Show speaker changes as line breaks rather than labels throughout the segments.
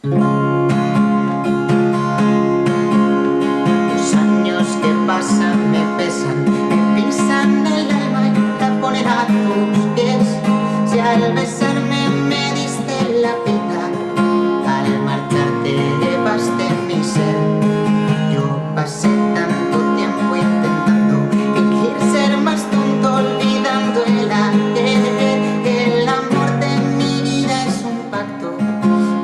Los años que pasan me pesan, me pisan el alma y la ponen a tus pies. Si al besarme me diste la vida, al marcharte llevaste mi ser. Yo pasé tanto tiempo intentando fingir ser más tonto, olvidando el ayer. El amor de mi vida es un pacto.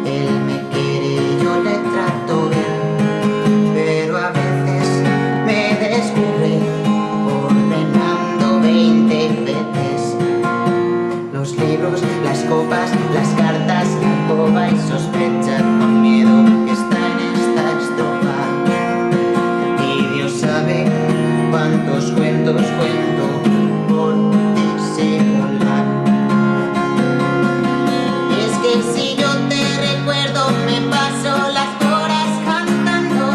Él me quiere y yo le trato bien, pero a veces me descubre ordenando 20 veces los libros, las copas, las cartas, la alcoba y sospecha con miedo que está en esta estrofa. Y Dios sabe cuántos cuentos cuento por disimular. Y es que si yo te recuerdo me paso las horas cantando.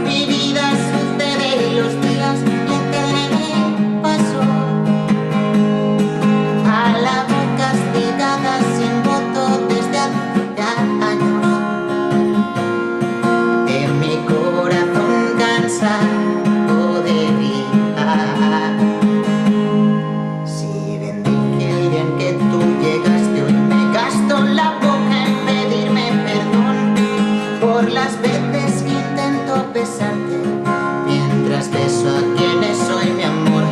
Mi vida sucede y los días le paso a la voz castigada sin voto desde hace años. En mi corazón cansado de vida, si bendije el día en que tú llegaste, hoy me gasto la boca en pedirme perdón por las veces que intento besarte mientras beso a quienes soy, mi amor.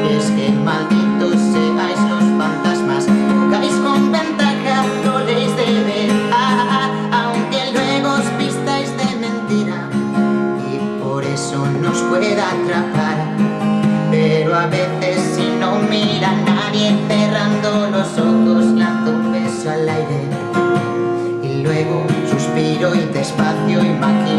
Y es que malditos seáis los fantasmas, jugáis con ventaja, roléis de verdad, aunque luego os vistáis de mentira y por eso nos pueda atrapar. Pero a veces si no mira a nadie, cerrando los ojos lanzo un beso al aire y luego suspiro y despacio imagino